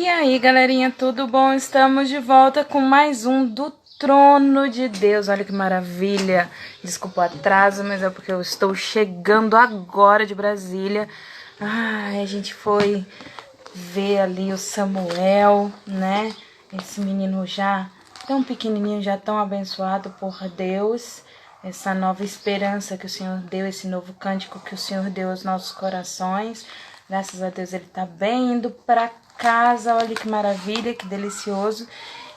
E aí, galerinha, tudo bom? Estamos de volta com mais um do Trono de Deus. Olha que maravilha. Desculpa o atraso, mas é porque eu estou chegando agora de Brasília. A gente foi ver ali o Samuel, né? Esse menino já tão pequenininho, já tão abençoado por Deus. Essa nova esperança que o Senhor deu, esse novo cântico que o Senhor deu aos nossos corações. Graças a Deus ele tá bem indo para casa. Olha que maravilha, que delicioso.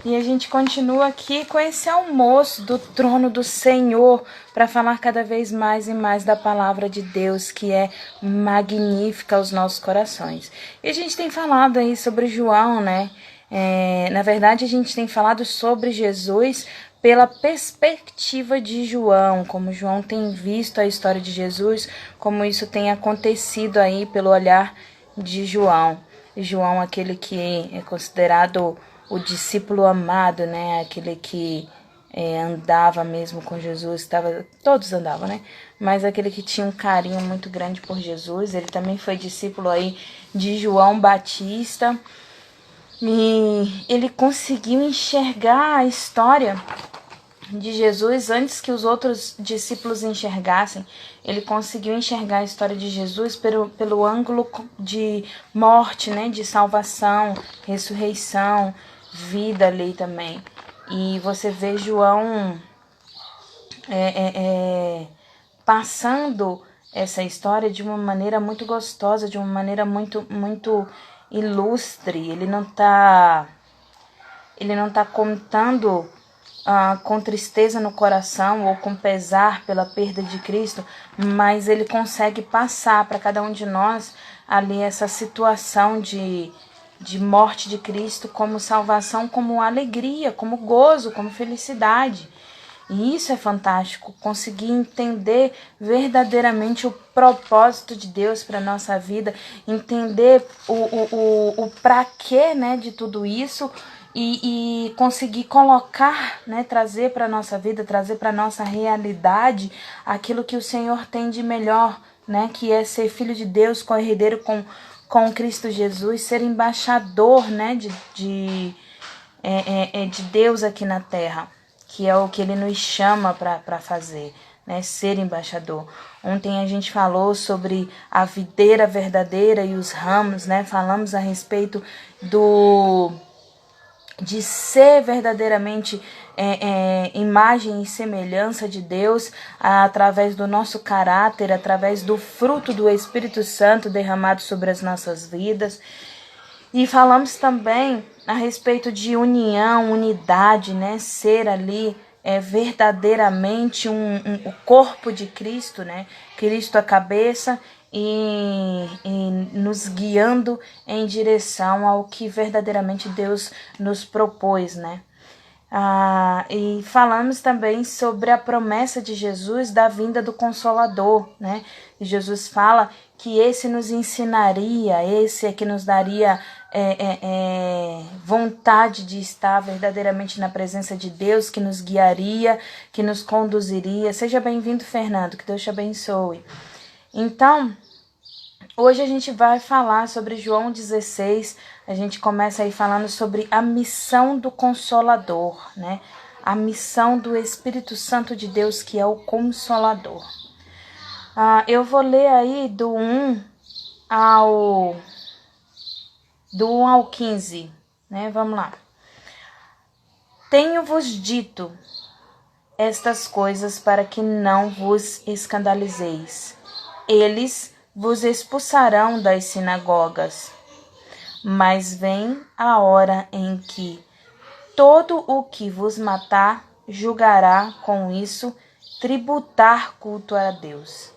E a gente continua aqui com esse almoço do trono do Senhor para falar cada vez mais e mais da palavra de Deus, que é magnífica aos nossos corações. E a gente tem falado aí sobre João, né? Na verdade, a gente tem falado sobre Jesus pela perspectiva de João, como João tem visto a história de Jesus, como isso tem acontecido aí pelo olhar de João. João, aquele que é considerado o discípulo amado, né? Aquele que andava mesmo com Jesus, todos andavam, né? Mas aquele que tinha um carinho muito grande por Jesus. Ele também foi discípulo aí de João Batista. E ele conseguiu enxergar a história de Jesus antes que os outros discípulos enxergassem. Ele conseguiu enxergar a história de Jesus pelo ângulo de morte, né? De salvação, ressurreição, vida ali também. E você vê João passando essa história de uma maneira muito gostosa, de uma maneira muito ilustre. Ele não tá contando com tristeza no coração ou com pesar pela perda de Cristo, mas ele consegue passar para cada um de nós ali essa situação de morte de Cristo como salvação, como alegria, como gozo, como felicidade. E isso é fantástico, conseguir entender verdadeiramente o propósito de Deus para a nossa vida, entender o pra quê, né, de tudo isso, e conseguir colocar, né, trazer para a nossa vida, trazer para a nossa realidade aquilo que o Senhor tem de melhor, né, que é ser filho de Deus, co-herdeiro com Cristo Jesus, ser embaixador, né, de Deus aqui na terra, que é o que ele nos chama para fazer, né? Ser embaixador. Ontem a gente falou sobre a videira verdadeira e os ramos, né? Falamos a respeito de ser verdadeiramente imagem e semelhança de Deus através do nosso caráter, através do fruto do Espírito Santo derramado sobre as nossas vidas. E falamos também a respeito de união, unidade, né? Ser ali verdadeiramente o corpo de Cristo, né? Cristo a cabeça e nos guiando em direção ao que verdadeiramente Deus nos propôs, né? E falamos também sobre a promessa de Jesus da vinda do Consolador, né? E Jesus fala que esse nos ensinaria, esse é que nos daria vontade de estar verdadeiramente na presença de Deus, que nos guiaria, que nos conduziria. Seja bem-vindo, Fernando, que Deus te abençoe. Então, hoje a gente vai falar sobre João 16, a gente começa aí falando sobre a missão do Consolador, né? A missão do Espírito Santo de Deus, que é o Consolador. Eu vou ler aí do 1 ao 15, né? Vamos lá. Tenho-vos dito estas coisas para que não vos escandalizeis. Eles vos expulsarão das sinagogas. Mas vem a hora em que todo o que vos matar julgará com isso tributar culto a Deus.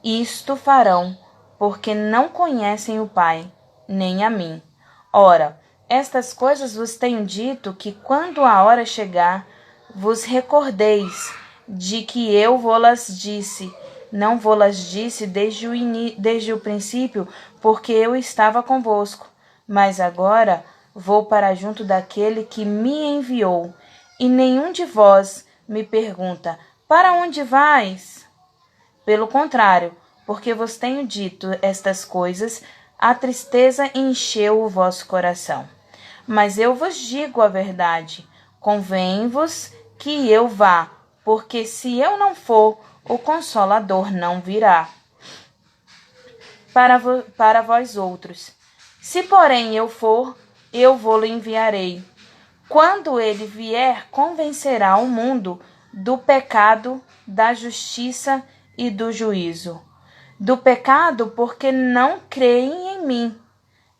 Isto farão, porque não conhecem o Pai, nem a mim. Ora, estas coisas vos tenho dito, que quando a hora chegar, vos recordeis de que eu vô-las disse. Não vô-las disse desde o princípio, porque eu estava convosco. Mas agora vou para junto daquele que me enviou, e nenhum de vós me pergunta: para onde vais? Pelo contrário, porque vos tenho dito estas coisas, a tristeza encheu o vosso coração. Mas eu vos digo a verdade, convém-vos que eu vá, porque se eu não for, o Consolador não virá para vós outros. Se, porém, eu for, eu vou-lo enviarei. Quando ele vier, convencerá o mundo do pecado, da justiça e do juízo. Do pecado, porque não creem em mim.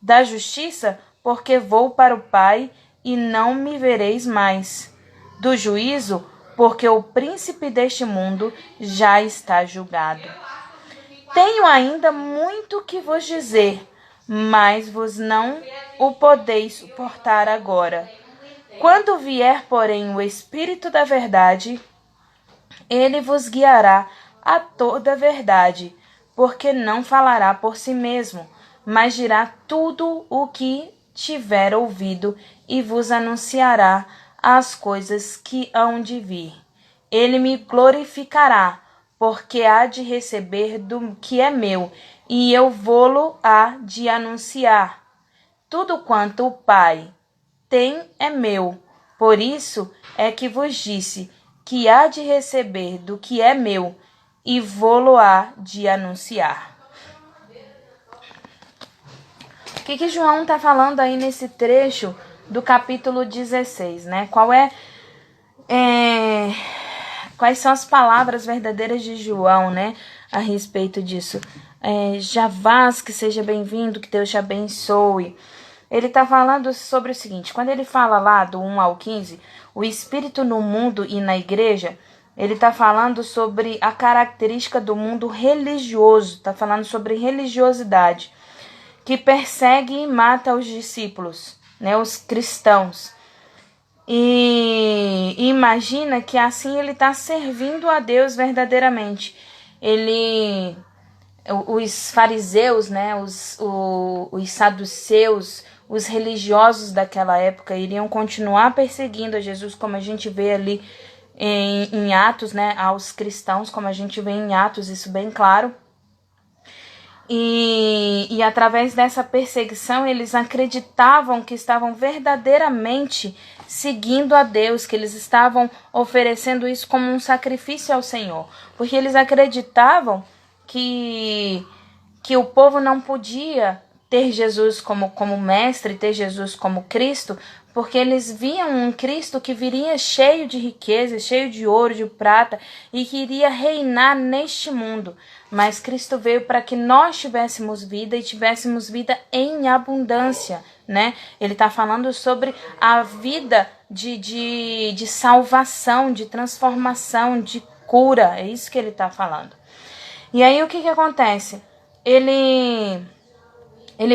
Da justiça, porque vou para o Pai e não me vereis mais. Do juízo, porque o príncipe deste mundo já está julgado. Tenho ainda muito que vos dizer, mas vos não o podeis suportar agora. Quando vier, porém, o Espírito da verdade, ele vos guiará a toda a verdade, porque não falará por si mesmo, mas dirá tudo o que tiver ouvido e vos anunciará as coisas que hão de vir. Ele me glorificará, porque há de receber do que é meu, e eu vou-lo há de anunciar. Tudo quanto o Pai tem é meu. Por isso é que vos disse que há de receber do que é meu, e vou-lo há de anunciar. O que João está falando aí nesse trecho do capítulo 16, né? Quais são as palavras verdadeiras de João, né, a respeito disso? Javás, que seja bem-vindo, que Deus te abençoe. Ele está falando sobre o seguinte: quando ele fala lá do 1 ao 15, o Espírito no mundo e na igreja, ele está falando sobre a característica do mundo religioso, está falando sobre religiosidade, que persegue e mata os discípulos, né, os cristãos. E imagina que assim ele está servindo a Deus verdadeiramente. Os fariseus, né, os saduceus, os religiosos daquela época iriam continuar perseguindo a Jesus, como a gente vê ali em Atos, né, aos cristãos, como a gente vê em Atos, isso bem claro. E através dessa perseguição, eles acreditavam que estavam verdadeiramente seguindo a Deus, que eles estavam oferecendo isso como um sacrifício ao Senhor, porque eles acreditavam que o povo não podia ter Jesus como mestre, ter Jesus como Cristo, porque eles viam um Cristo que viria cheio de riqueza, cheio de ouro, de prata, e que iria reinar neste mundo. Mas Cristo veio para que nós tivéssemos vida e tivéssemos vida em abundância, né? Ele está falando sobre a vida de salvação, de transformação, de cura. É isso que ele está falando. E aí o que acontece? Ele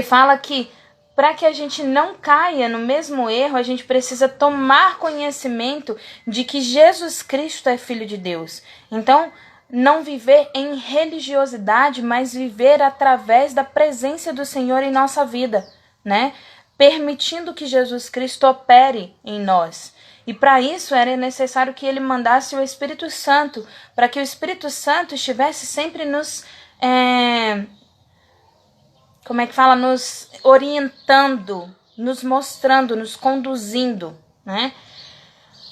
fala que para que a gente não caia no mesmo erro, a gente precisa tomar conhecimento de que Jesus Cristo é Filho de Deus. Então, não viver em religiosidade, mas viver através da presença do Senhor em nossa vida, né? Permitindo que Jesus Cristo opere em nós. E para isso era necessário que ele mandasse o Espírito Santo, para que o Espírito Santo estivesse sempre nos nos orientando, nos mostrando, nos conduzindo, né?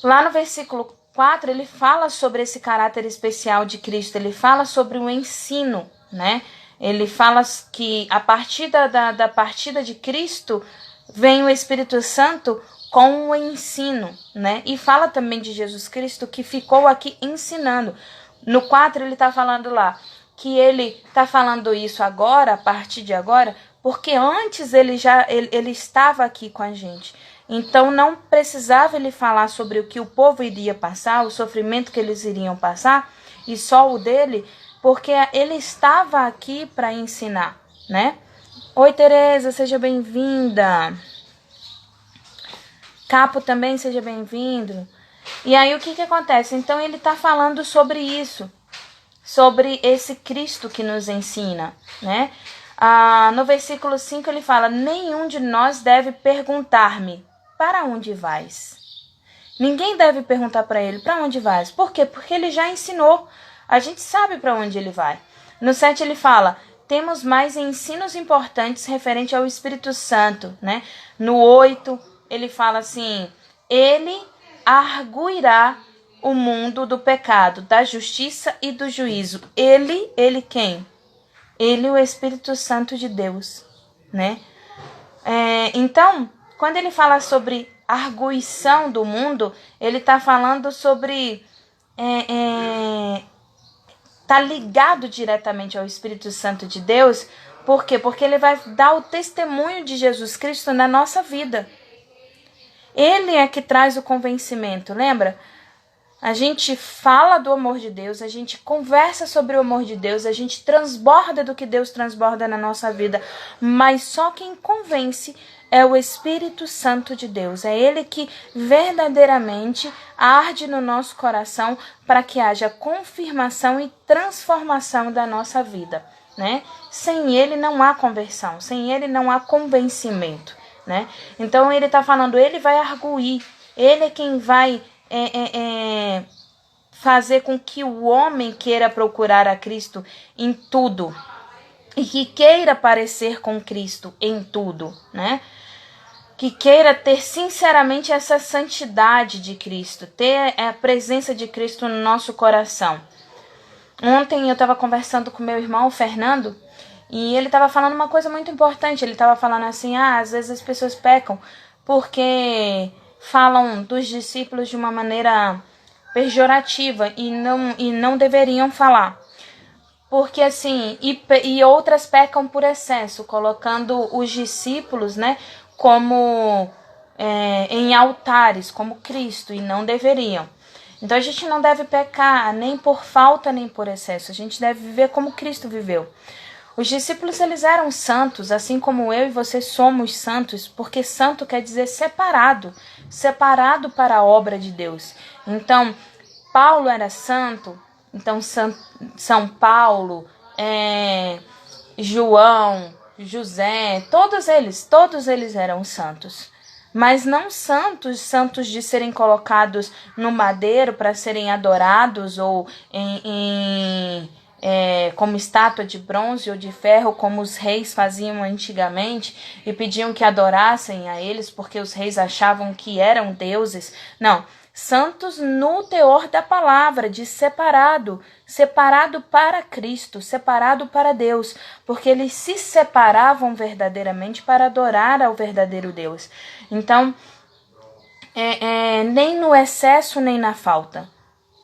Lá no versículo 4, ele fala sobre esse caráter especial de Cristo, ele fala sobre o ensino, né? Ele fala que a partir da partida de Cristo vem o Espírito Santo com o ensino, né? E fala também de Jesus Cristo que ficou aqui ensinando. No 4 ele está falando lá que ele está falando isso agora, a partir de agora, porque antes ele estava aqui com a gente. Então não precisava ele falar sobre o que o povo iria passar, o sofrimento que eles iriam passar, e só o dele, porque ele estava aqui para ensinar, né? Oi, Tereza, seja bem-vinda. Capo também, seja bem-vindo. E aí o que acontece? Então ele está falando sobre isso, sobre esse Cristo que nos ensina, né? No versículo 5 ele fala: nenhum de nós deve perguntar-me, para onde vais? Ninguém deve perguntar para ele, para onde vais? Por quê? Porque ele já ensinou, a gente sabe para onde ele vai. No 7 ele fala temos mais ensinos importantes referente ao Espírito Santo, né? No 8, ele fala assim: ele arguirá o mundo do pecado, da justiça e do juízo. Ele quem? Ele, o Espírito Santo de Deus, né? Então, quando ele fala sobre arguição do mundo, ele está falando sobre... Está ligado diretamente ao Espírito Santo de Deus. Por quê? Porque ele vai dar o testemunho de Jesus Cristo na nossa vida. Ele é que traz o convencimento, lembra? A gente fala do amor de Deus, a gente conversa sobre o amor de Deus, a gente transborda do que Deus transborda na nossa vida, mas só quem convence é o Espírito Santo de Deus. É Ele que verdadeiramente arde no nosso coração para que haja confirmação e transformação da nossa vida, né? Sem Ele não há conversão, sem Ele não há convencimento, né? Então ele está falando, ele vai arguir, ele é quem vai fazer com que o homem queira procurar a Cristo em tudo e que queira parecer com Cristo em tudo, né? Que queira ter sinceramente essa santidade de Cristo, ter a presença de Cristo no nosso coração. Ontem eu estava conversando com meu irmão, Fernando, e ele estava falando uma coisa muito importante. Ele estava falando assim, às vezes as pessoas pecam porque falam dos discípulos de uma maneira pejorativa e não deveriam falar. Porque assim, e outras pecam por excesso, colocando os discípulos, né, como em altares, como Cristo, e não deveriam. Então a gente não deve pecar nem por falta nem por excesso, a gente deve viver como Cristo viveu. Os discípulos, eles eram santos, assim como eu e você somos santos, porque santo quer dizer separado, separado para a obra de Deus. Então, Paulo era santo, então São Paulo, João, José, todos eles eram santos. Mas não santos de serem colocados no madeiro para serem adorados ou como estátua de bronze ou de ferro, como os reis faziam antigamente e pediam que adorassem a eles porque os reis achavam que eram deuses. Não, santos no teor da palavra, de separado para Cristo, separado para Deus, porque eles se separavam verdadeiramente para adorar ao verdadeiro Deus. Então, nem no excesso nem na falta,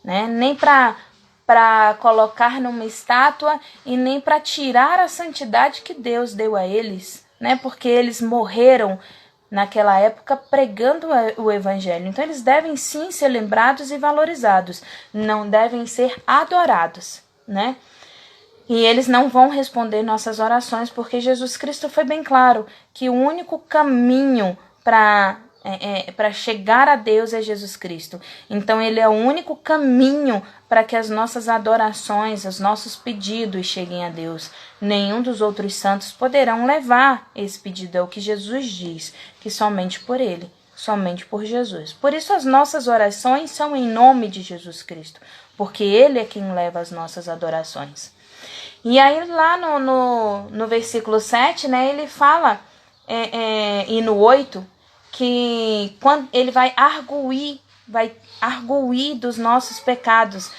né? Nem para colocar numa estátua e nem para tirar a santidade que Deus deu a eles, né? Porque eles morreram naquela época pregando o evangelho. Então eles devem sim ser lembrados e valorizados, não devem ser adorados, né? E eles não vão responder nossas orações, porque Jesus Cristo foi bem claro que o único caminho para chegar a Deus é Jesus Cristo. Então ele é o único caminho para que as nossas adorações, os nossos pedidos cheguem a Deus. Nenhum dos outros santos poderão levar esse pedido, é o que Jesus diz, que somente por ele, somente por Jesus. Por isso as nossas orações são em nome de Jesus Cristo, porque ele é quem leva as nossas adorações. E aí lá no versículo 7, né, ele fala, e no 8, que quando ele vai arguir dos nossos pecados,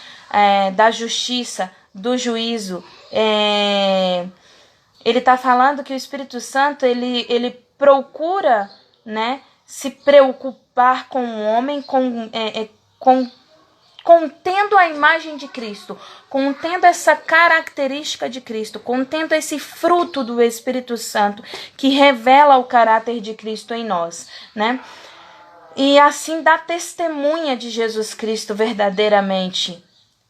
da justiça, do juízo. Ele está falando que o Espírito Santo ele procura, né, se preocupar com o homem, contendo a imagem de Cristo, contendo essa característica de Cristo, contendo esse fruto do Espírito Santo que revela o caráter de Cristo em nós, né? E assim dá testemunha de Jesus Cristo verdadeiramente.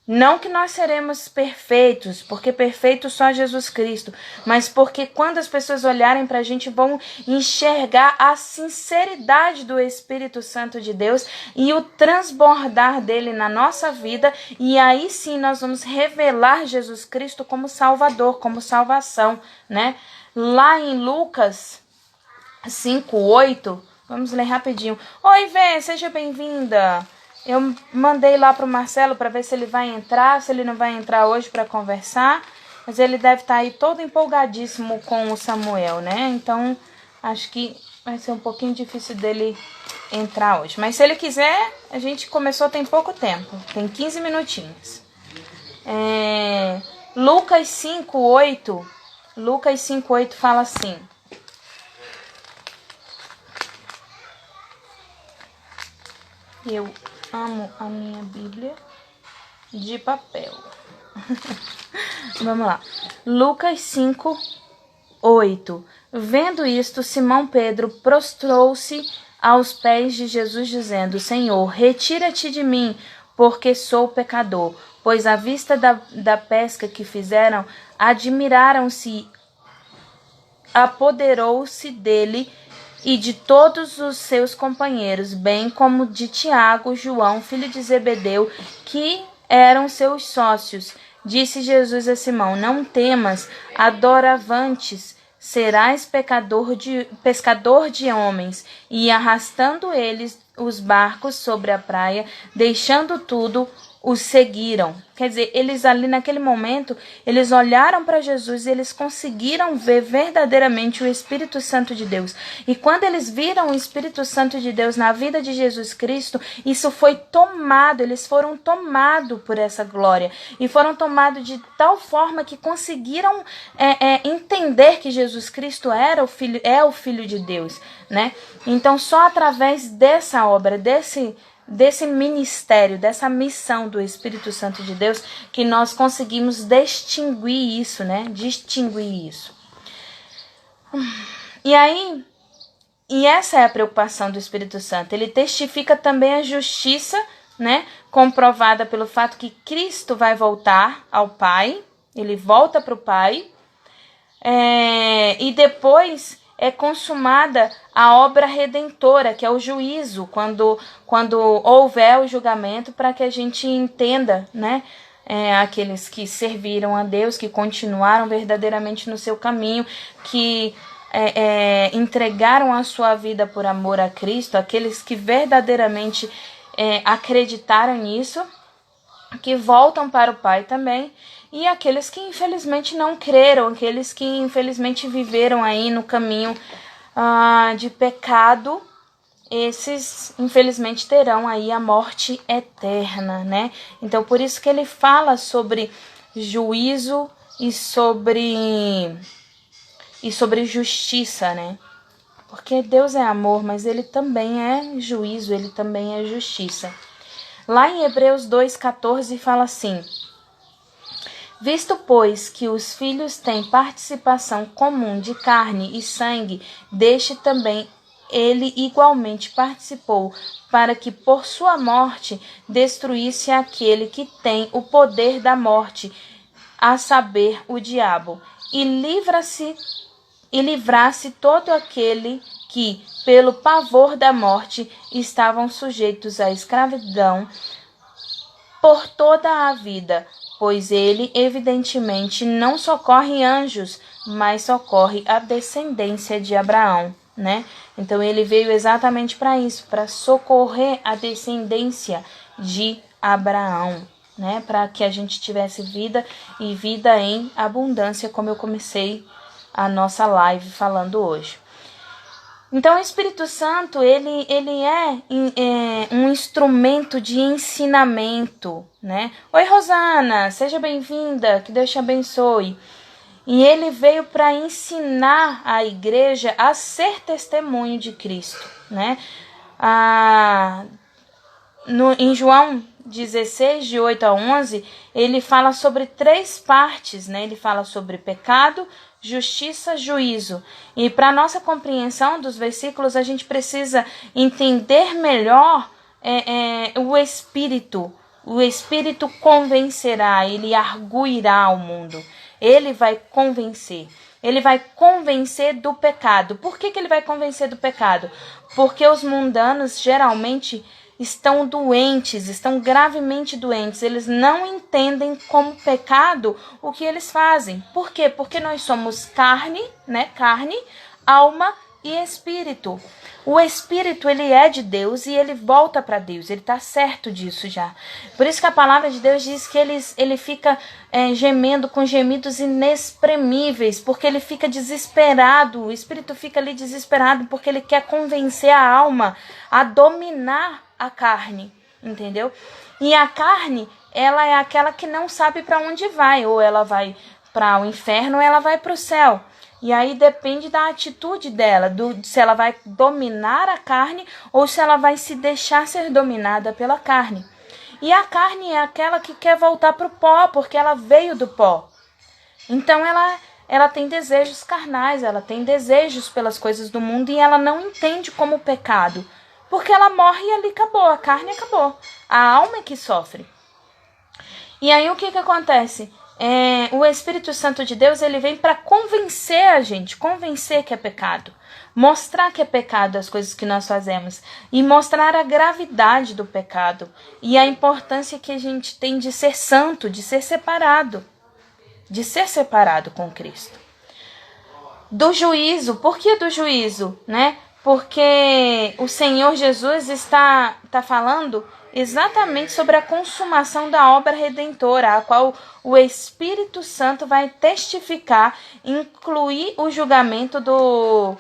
Não que nós seremos perfeitos, porque perfeito só Jesus Cristo, mas porque quando as pessoas olharem para a gente vão enxergar a sinceridade do Espírito Santo de Deus e o transbordar dele na nossa vida, e aí sim nós vamos revelar Jesus Cristo como Salvador, como salvação, né? Lá em Lucas 5:8, vamos ler rapidinho. Oi, Vê, seja bem-vinda. Eu mandei lá pro Marcelo para ver se ele vai entrar, se ele não vai entrar hoje para conversar. mas ele deve estar aí todo empolgadíssimo com o Samuel, né? Então, acho que vai ser um pouquinho difícil dele entrar hoje. Mas se ele quiser, a gente começou tem pouco tempo, tem 15 minutinhos. Lucas 5:8 fala assim: eu amo a minha Bíblia de papel. Vamos lá. Lucas 5:8. Vendo isto, Simão Pedro prostrou-se aos pés de Jesus, dizendo: Senhor, retira-te de mim, porque sou pecador. Pois à vista da pesca que fizeram, admiraram-se, apoderou-se dele e de todos os seus companheiros, bem como de Tiago, João, filho de Zebedeu, que eram seus sócios. Disse Jesus a Simão: não temas, adoravantes, serás pescador de homens. E arrastando eles os barcos sobre a praia, deixando tudo, os seguiram. Quer dizer, eles ali naquele momento, eles olharam para Jesus e eles conseguiram ver verdadeiramente o Espírito Santo de Deus. E quando eles viram o Espírito Santo de Deus na vida de Jesus Cristo, isso foi tomado, eles foram tomados por essa glória. E foram tomados de tal forma que conseguiram entender que Jesus Cristo é o Filho de Deus, né? Então, só através dessa obra, desse ministério, dessa missão do Espírito Santo de Deus, que nós conseguimos distinguir isso, né? Distinguir isso. E essa é a preocupação do Espírito Santo. Ele testifica também a justiça, né? Comprovada pelo fato que Cristo vai voltar ao Pai. Ele volta para o Pai. E depois é consumada a obra redentora, que é o juízo, quando houver o julgamento, para que a gente entenda, né? Aqueles que serviram a Deus, que continuaram verdadeiramente no seu caminho, que entregaram a sua vida por amor a Cristo, aqueles que verdadeiramente acreditaram nisso, que voltam para o Pai também, e aqueles que infelizmente não creram, aqueles que infelizmente viveram aí no caminho de pecado, esses infelizmente terão aí a morte eterna, né? Então por isso que ele fala sobre juízo e sobre justiça, né? Porque Deus é amor, mas ele também é juízo, ele também é justiça. Lá em Hebreus 2:14 fala assim: visto, pois, que os filhos têm participação comum de carne e sangue, deste também ele igualmente participou, para que por sua morte destruísse aquele que tem o poder da morte, a saber, o diabo, e livrasse todo aquele que, pelo pavor da morte, estavam sujeitos à escravidão por toda a vida, pois ele, evidentemente, não socorre anjos, mas socorre a descendência de Abraão, né? Então, ele veio exatamente para isso, para socorrer a descendência de Abraão, né? Para que a gente tivesse vida e vida em abundância, como eu comecei a nossa live falando hoje. Então, o Espírito Santo, ele é um instrumento de ensinamento, né? Oi, Rosana, seja bem-vinda, que Deus te abençoe. E ele veio para ensinar a igreja a ser testemunho de Cristo, né? Em João 16, de 8 a 11, ele fala sobre 3 partes, né? Ele fala sobre pecado, justiça, juízo. E para nossa compreensão dos versículos, a gente precisa entender melhor o Espírito. O Espírito convencerá, ele arguirá o mundo. Ele vai convencer. Ele vai convencer do pecado. Por que ele vai convencer do pecado? Porque os mundanos geralmente estão doentes, estão gravemente doentes. Eles não entendem como pecado o que eles fazem. Por quê? Porque nós somos carne, né? Carne, alma e espírito. O espírito, ele é de Deus e ele volta para Deus. Ele está certo disso já. Por isso que a palavra de Deus diz que ele fica gemendo com gemidos inexprimíveis, porque ele fica desesperado. O espírito fica ali desesperado porque ele quer convencer a alma a dominar a carne, entendeu? E a carne, ela é aquela que não sabe para onde vai. Ou ela vai para o inferno ou ela vai para o céu. E aí depende da atitude dela, se ela vai dominar a carne ou se ela vai se deixar ser dominada pela carne. E a carne é aquela que quer voltar para o pó, porque ela veio do pó. Então ela tem desejos carnais, ela tem desejos pelas coisas do mundo e ela não entende como pecado. Porque ela morre e ali acabou, a carne acabou. A alma é que sofre. E aí o que acontece? O Espírito Santo de Deus, ele vem para convencer a gente, convencer que é pecado, mostrar que é pecado as coisas que nós fazemos e mostrar a gravidade do pecado e a importância que a gente tem de ser santo, de ser separado com Cristo. Do juízo, por que do juízo, né? Porque o Senhor Jesus está falando exatamente sobre a consumação da obra redentora, a qual o Espírito Santo vai testificar, incluir o julgamento do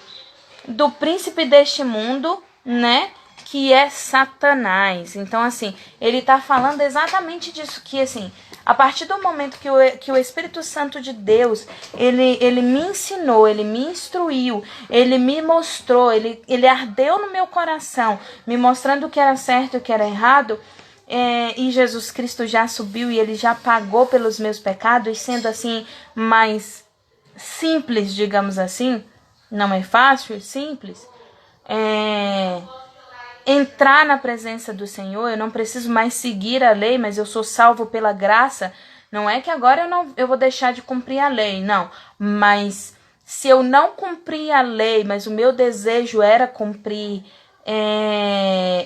príncipe deste mundo, né? Que é Satanás. Então, assim, ele está falando exatamente disso, que, assim, a partir do momento que o Espírito Santo de Deus, ele me ensinou, ele me instruiu, ele me mostrou, ele ardeu no meu coração, me mostrando o que era certo e o que era errado, e Jesus Cristo já subiu e ele já pagou pelos meus pecados, sendo assim mais simples, digamos assim, não é fácil, é simples, entrar na presença do Senhor. Eu não preciso mais seguir a lei, mas eu sou salvo pela graça. Não é que agora eu vou deixar de cumprir a lei, não. Mas se eu não cumprir a lei, mas o meu desejo era cumprir,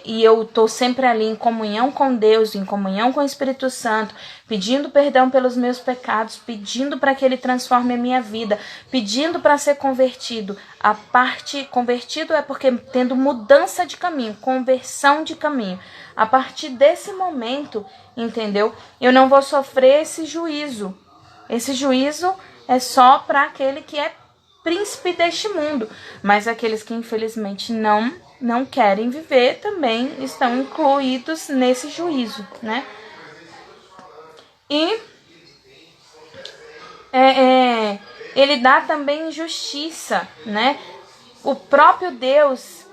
e eu estou sempre ali em comunhão com Deus, em comunhão com o Espírito Santo, pedindo perdão pelos meus pecados, pedindo para que Ele transforme a minha vida, pedindo para ser convertido. Convertido é porque tendo mudança de caminho, conversão de caminho. A partir desse momento, entendeu? Eu não vou sofrer esse juízo. Esse juízo é só para aquele que é príncipe deste mundo, mas aqueles que infelizmente não querem viver também estão incluídos nesse juízo, né? E ele dá também justiça, né? O próprio Deus,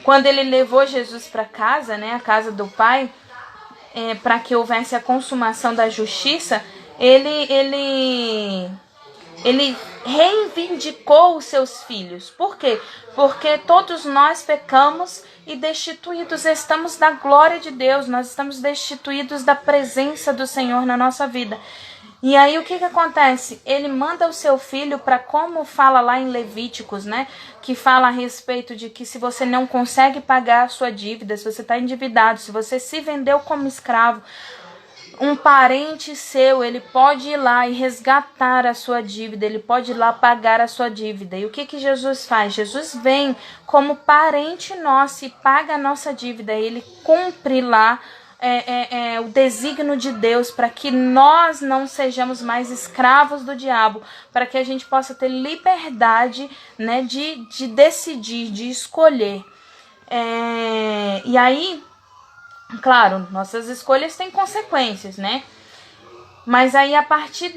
quando ele levou Jesus para casa, né, a casa do Pai, para que houvesse a consumação da justiça, ele reivindicou os seus filhos. Por quê? Porque todos nós pecamos e destituídos estamos da glória de Deus. Nós estamos destituídos da presença do Senhor na nossa vida. E aí o que acontece? Ele manda o seu filho para, como fala lá em Levíticos, né? Que fala a respeito de que se você não consegue pagar a sua dívida, se você está endividado, se você se vendeu como escravo, um parente seu, ele pode ir lá e resgatar a sua dívida, ele pode ir lá pagar a sua dívida. E o que Jesus faz? Jesus vem como parente nosso e paga a nossa dívida. Ele cumpre lá o desígnio de Deus para que nós não sejamos mais escravos do diabo, para que a gente possa ter liberdade, né, de decidir, de escolher. E aí, claro, nossas escolhas têm consequências, né? Mas aí, a partir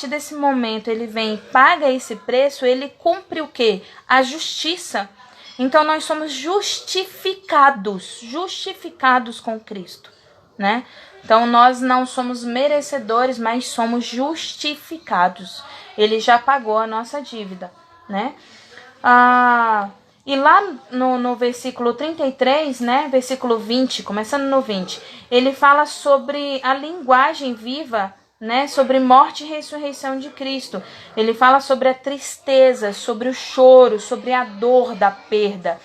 desse momento, ele vem e paga esse preço, ele cumpre o quê? A justiça. Então, nós somos justificados com Cristo, né? Então, nós não somos merecedores, mas somos justificados. Ele já pagou a nossa dívida, né? E lá no versículo 33, né, versículo 20, começando no 20, ele fala sobre a linguagem viva, né, sobre morte e ressurreição de Cristo. Ele fala sobre a tristeza, sobre o choro, sobre a dor da perda.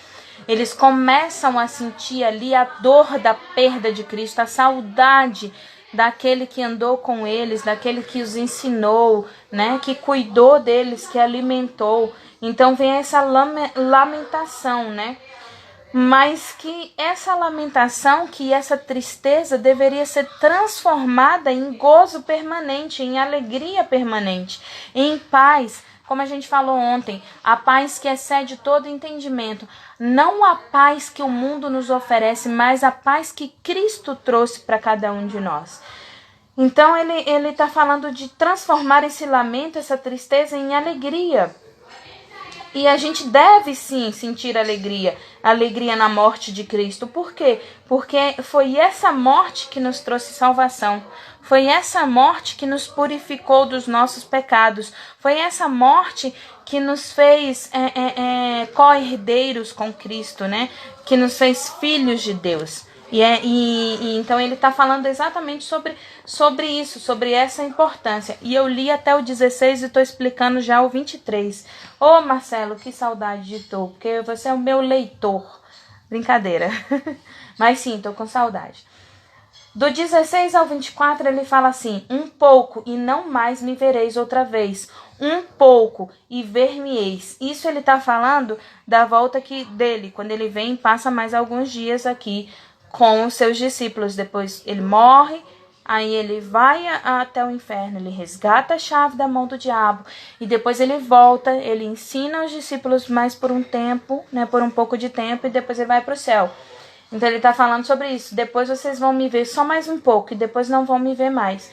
Eles começam a sentir ali a dor da perda de Cristo, a saudade daquele que andou com eles, daquele que os ensinou, né? Que cuidou deles, que alimentou. Então vem essa lamentação, né? Mas que essa lamentação, que essa tristeza deveria ser transformada em gozo permanente, em alegria permanente, em paz, como a gente falou ontem, a paz que excede todo entendimento. Não a paz que o mundo nos oferece, mas a paz que Cristo trouxe para cada um de nós. Então ele está falando de transformar esse lamento, essa tristeza em alegria. E a gente deve sim sentir alegria na morte de Cristo. Por quê? Porque foi essa morte que nos trouxe salvação. Foi essa morte que nos purificou dos nossos pecados. Foi essa morte que nos fez co-herdeiros com Cristo, né? Que nos fez filhos de Deus. Então ele está falando exatamente sobre isso, sobre essa importância. E eu li até o 16 e estou explicando já o 23. Ô Marcelo, que saudade de tu, porque você é o meu leitor. Brincadeira. Mas sim, estou com saudade. Do 16 ao 24 ele fala assim: um pouco e não mais me vereis outra vez. Um pouco e ver-me-eis. Isso ele está falando da volta dele, quando ele vem e passa mais alguns dias aqui com os seus discípulos. Depois ele morre, aí ele vai até o inferno, ele resgata a chave da mão do diabo, e depois ele volta, ele ensina os discípulos mais por um tempo, né, por um pouco de tempo, e depois ele vai para o céu. Então ele está falando sobre isso. Depois vocês vão me ver só mais um pouco, e depois não vão me ver mais.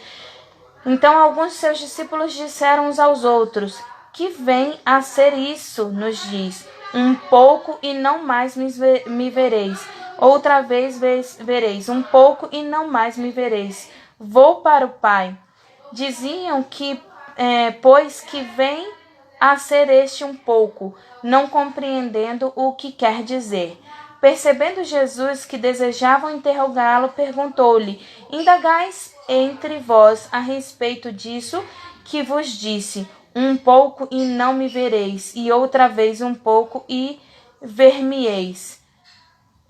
Então alguns de seus discípulos disseram uns aos outros: que vem a ser isso, nos diz, um pouco e não mais me vereis. Outra vez vereis, um pouco e não mais me vereis. Vou para o Pai. Diziam que, pois que vem a ser este um pouco, não compreendendo o que quer dizer. Percebendo Jesus que desejavam interrogá-lo, perguntou-lhe: indagais entre vós a respeito disso que vos disse, um pouco e não me vereis, e outra vez um pouco e ver-me-eis.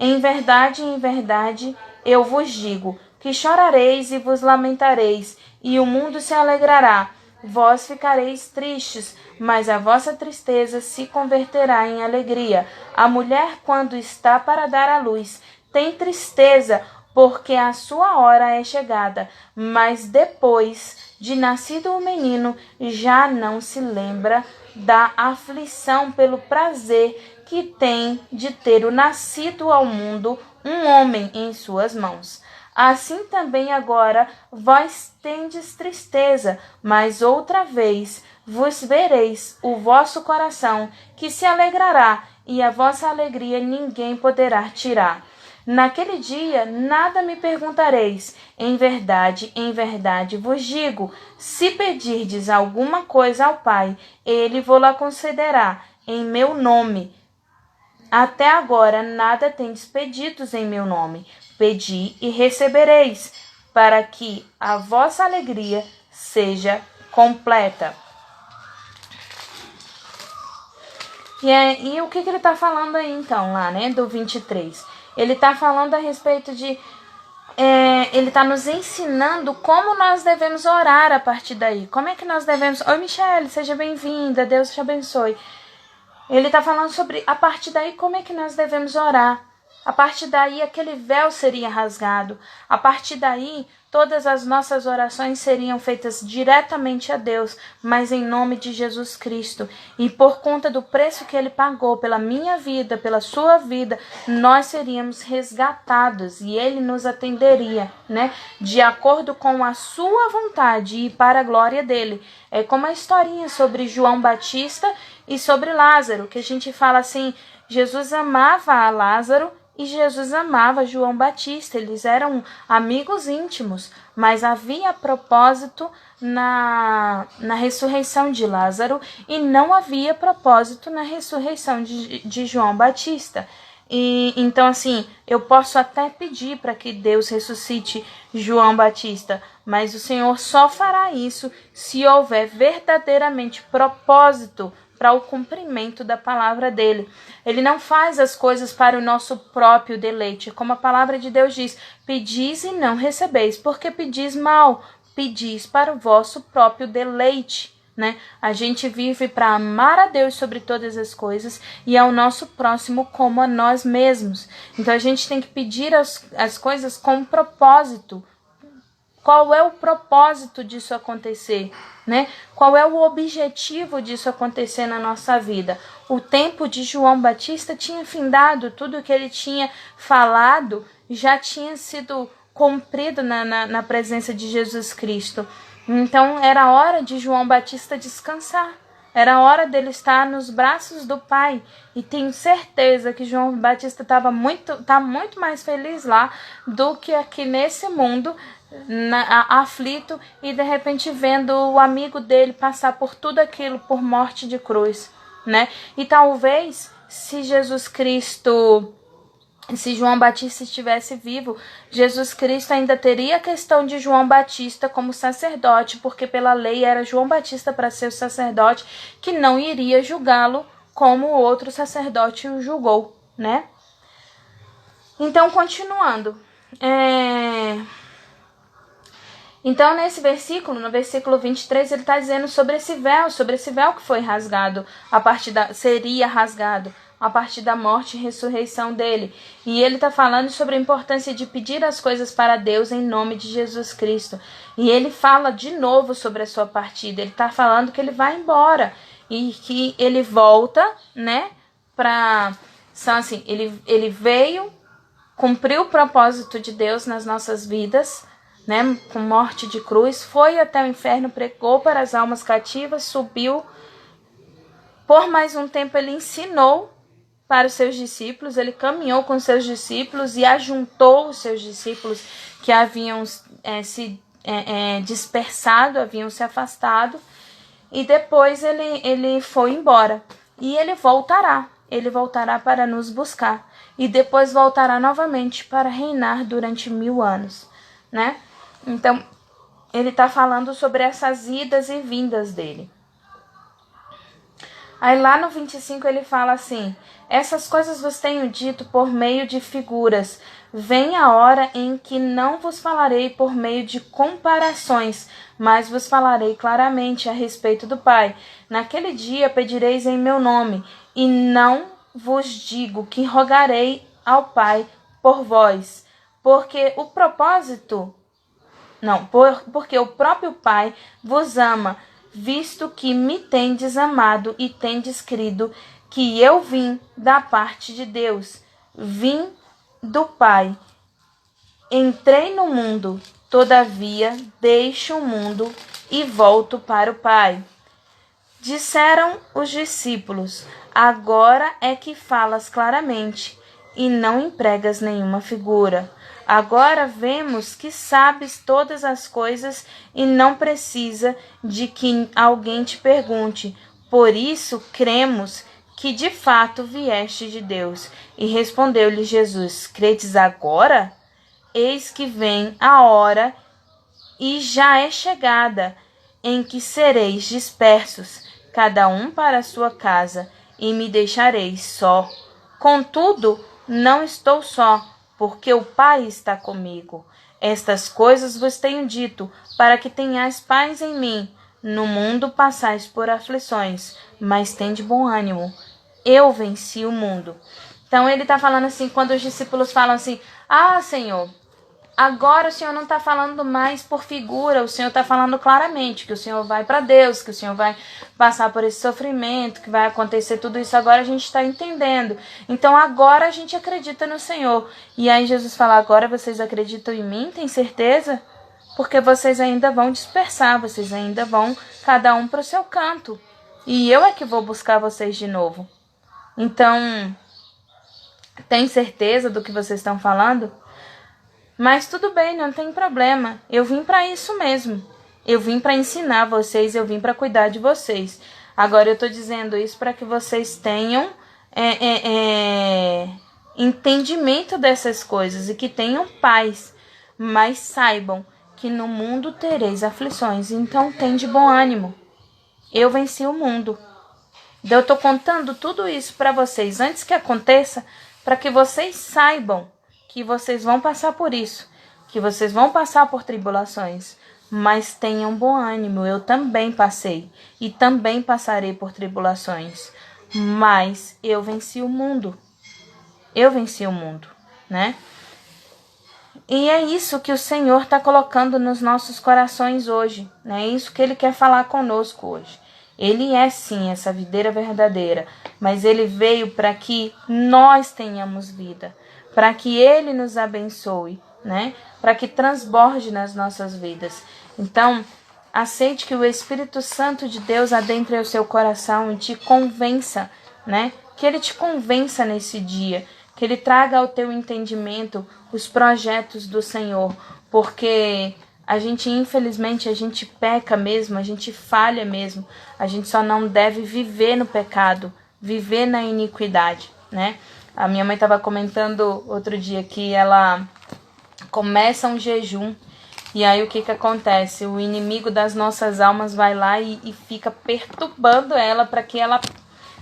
Em verdade, eu vos digo, que chorareis e vos lamentareis, e o mundo se alegrará. Vós ficareis tristes, mas a vossa tristeza se converterá em alegria. A mulher, quando está para dar à luz, tem tristeza, porque a sua hora é chegada, mas depois de nascido o menino, já não se lembra da aflição pelo prazer que tem de ter o nascido ao mundo um homem em suas mãos. Assim também agora vós tendes tristeza, mas outra vez vos vereis o vosso coração, que se alegrará, e a vossa alegria ninguém poderá tirar. Naquele dia nada me perguntareis. Em verdade vos digo, se pedirdes alguma coisa ao Pai, ele vô-la concederá em meu nome. Até agora nada tendes pedidos em meu nome. Pedi e recebereis, para que a vossa alegria seja completa. E o que ele está falando aí então, lá, né, do 23? Ele está falando a respeito de... ele está nos ensinando como nós devemos orar a partir daí. Como é que nós devemos... Oi, Michele, seja bem-vinda, Deus te abençoe. Ele está falando sobre, a partir daí, como é que nós devemos orar. A partir daí, aquele véu seria rasgado. A partir daí, todas as nossas orações seriam feitas diretamente a Deus, mas em nome de Jesus Cristo. E por conta do preço que Ele pagou pela minha vida, pela sua vida, nós seríamos resgatados e Ele nos atenderia, né? De acordo com a sua vontade e para a glória dEle. É como a historinha sobre João Batista e sobre Lázaro, que a gente fala assim, Jesus amava a Lázaro e Jesus amava João Batista. Eles eram amigos íntimos, mas havia propósito na ressurreição de Lázaro e não havia propósito na ressurreição de João Batista. E então, assim, eu posso até pedir para que Deus ressuscite João Batista, mas o Senhor só fará isso se houver verdadeiramente propósito para o cumprimento da palavra dele. Ele não faz as coisas para o nosso próprio deleite, como a palavra de Deus diz: pedis e não recebeis, porque pedis mal, pedis para o vosso próprio deleite. Né? A gente vive para amar a Deus sobre todas as coisas e ao nosso próximo como a nós mesmos. Então a gente tem que pedir as coisas com propósito. Qual é o propósito disso acontecer? Né? Qual é o objetivo disso acontecer na nossa vida? O tempo de João Batista tinha findado, tudo que ele tinha falado já tinha sido cumprido na presença de Jesus Cristo. Então era hora de João Batista descansar. Era hora dele estar nos braços do Pai. E tenho certeza que João Batista tá muito mais feliz lá do que aqui nesse mundo, aflito, e de repente vendo o amigo dele passar por tudo aquilo, por morte de cruz. Né? E talvez, se João Batista estivesse vivo, Jesus Cristo ainda teria a questão de João Batista como sacerdote, porque pela lei era João Batista para ser o sacerdote, que não iria julgá-lo como o outro sacerdote o julgou, né? Então, continuando. Então, nesse versículo, no versículo 23, ele está dizendo sobre esse véu que foi rasgado, seria rasgado a partir da morte e ressurreição dele. E ele está falando sobre a importância de pedir as coisas para Deus em nome de Jesus Cristo. E ele fala de novo sobre a sua partida. Ele está falando que ele vai embora e que ele volta, né? Ele veio, cumpriu o propósito de Deus nas nossas vidas, né? Com morte de cruz, foi até o inferno, pregou para as almas cativas, subiu. Por mais um tempo ele ensinou para os seus discípulos, ele caminhou com os seus discípulos e ajuntou os seus discípulos que haviam se dispersado, haviam se afastado, e depois ele foi embora. E ele voltará para nos buscar, e depois voltará novamente para reinar durante 1000 anos, né? Então, ele está falando sobre essas idas e vindas dele. Aí lá no 25 ele fala assim: essas coisas vos tenho dito por meio de figuras. Vem a hora em que não vos falarei por meio de comparações, mas vos falarei claramente a respeito do Pai. Naquele dia pedireis em meu nome, e não vos digo que rogarei ao Pai por vós, porque o próprio Pai vos ama, visto que me tendes amado e tendes crido que eu vim da parte de Deus, vim do Pai. Entrei no mundo, todavia deixo o mundo e volto para o Pai. Disseram os discípulos: agora é que falas claramente e não empregas nenhuma figura. Agora vemos que sabes todas as coisas e não precisa de que alguém te pergunte. Por isso cremos que de fato vieste de Deus. E respondeu-lhe Jesus: credes agora? Eis que vem a hora, e já é chegada, em que sereis dispersos, cada um para a sua casa, e me deixareis só. Contudo, não estou só, porque o Pai está comigo. Estas coisas vos tenho dito, para que tenhais paz em mim. No mundo passais por aflições, mas tende bom ânimo. Eu venci o mundo. Então ele está falando assim, quando os discípulos falam assim: ah, Senhor, agora o Senhor não está falando mais por figura, o Senhor está falando claramente que o Senhor vai para Deus, que o Senhor vai passar por esse sofrimento, que vai acontecer tudo isso. Agora a gente está entendendo. Então agora a gente acredita no Senhor. E aí Jesus fala: agora vocês acreditam em mim? Tem certeza? Porque vocês ainda vão dispersar, vocês ainda vão cada um para o seu canto. E eu é que vou buscar vocês de novo. Então, tem certeza do que vocês estão falando? Mas tudo bem, não tem problema. Eu vim para isso mesmo. Eu vim para ensinar vocês, eu vim para cuidar de vocês. Agora eu estou dizendo isso para que vocês tenham entendimento dessas coisas e que tenham paz. Mas saibam que no mundo tereis aflições. Então tem de bom ânimo. Eu venci o mundo. Eu tô contando tudo isso para vocês antes que aconteça, para que vocês saibam que vocês vão passar por isso, que vocês vão passar por tribulações, mas tenham bom ânimo. Eu também passei e também passarei por tribulações, mas eu venci o mundo. Eu venci o mundo, né? E é isso que o Senhor está colocando nos nossos corações hoje, né? É isso que Ele quer falar conosco hoje. Ele é sim essa videira verdadeira, mas Ele veio para que nós tenhamos vida, para que Ele nos abençoe, né? Para que transborde nas nossas vidas. Então, aceite que o Espírito Santo de Deus adentre o seu coração e te convença, né? Que Ele te convença nesse dia, que Ele traga ao teu entendimento os projetos do Senhor, porque a gente, infelizmente, a gente peca mesmo, a gente falha mesmo, a gente só não deve viver no pecado, viver na iniquidade, né? A minha mãe estava comentando outro dia que ela começa um jejum, e aí o que acontece? O inimigo das nossas almas vai lá e fica perturbando ela para que ela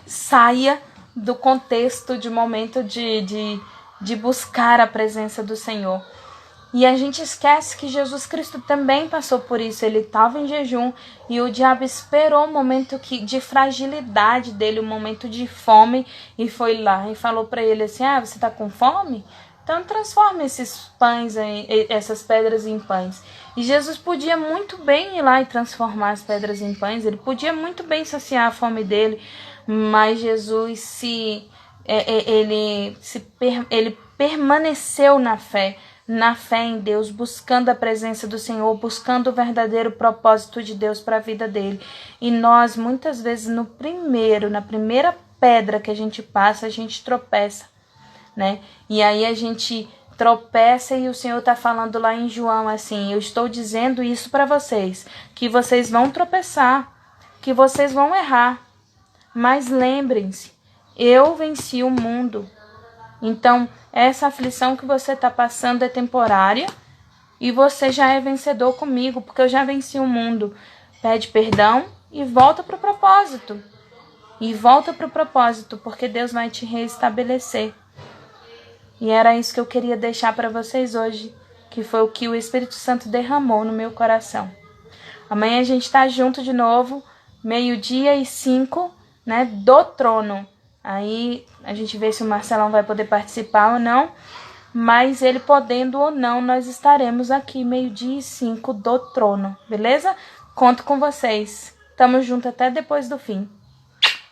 saia do contexto de momento de buscar a presença do Senhor. E a gente esquece que Jesus Cristo também passou por isso. Ele estava em jejum e o diabo esperou o momento de fragilidade dele, o momento de fome, e foi lá e falou para ele assim: ah, você está com fome? Então transforma esses pães, essas pedras em pães. E Jesus podia muito bem ir lá e transformar as pedras em pães. Ele podia muito bem saciar a fome dele, mas Jesus ele permaneceu na fé em Deus, buscando a presença do Senhor, buscando o verdadeiro propósito de Deus para a vida dele. E nós, muitas vezes, na primeira pedra que a gente passa, a gente tropeça, né? E aí a gente tropeça e o Senhor está falando lá em João assim: eu estou dizendo isso para vocês, que vocês vão tropeçar, que vocês vão errar, mas lembrem-se, eu venci o mundo. Então, essa aflição que você está passando é temporária e você já é vencedor comigo, porque eu já venci o mundo. Pede perdão e volta para o propósito. E volta para o propósito, porque Deus vai te reestabelecer. E era isso que eu queria deixar para vocês hoje, que foi o que o Espírito Santo derramou no meu coração. Amanhã a gente está junto de novo, 12:05, né, do trono. Aí a gente vê se o Marcelão vai poder participar ou não, mas ele podendo ou não, nós estaremos aqui 12:05 do trono, beleza? Conto com vocês. Tamo junto até depois do fim.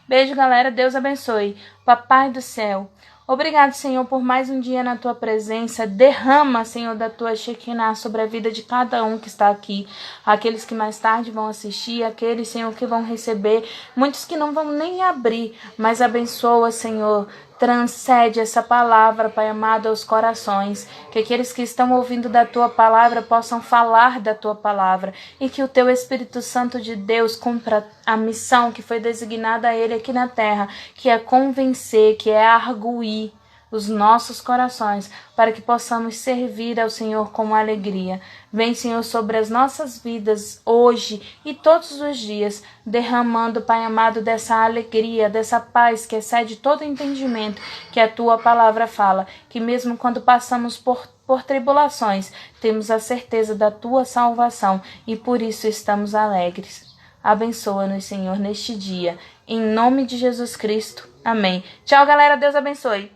Beijo, galera. Deus abençoe. Papai do céu, obrigado, Senhor, por mais um dia na Tua presença. Derrama, Senhor, da Tua Shekinah sobre a vida de cada um que está aqui. Aqueles que mais tarde vão assistir, aqueles, Senhor, que vão receber. Muitos que não vão nem abrir, mas abençoa, Senhor. Transcende essa palavra, Pai amado, aos corações. Que aqueles que estão ouvindo da Tua palavra possam falar da Tua palavra. E que o Teu Espírito Santo de Deus cumpra a missão que foi designada a Ele aqui na terra, que é convencer, que é arguir os nossos corações, para que possamos servir ao Senhor com alegria. Vem, Senhor, sobre as nossas vidas hoje e todos os dias, derramando, Pai amado, dessa alegria, dessa paz que excede todo entendimento que a Tua palavra fala, que mesmo quando passamos por tribulações, temos a certeza da Tua salvação e por isso estamos alegres. Abençoa-nos, Senhor, neste dia. Em nome de Jesus Cristo. Amém. Tchau, galera. Deus abençoe.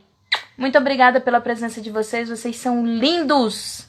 Muito obrigada pela presença de vocês. Vocês são lindos!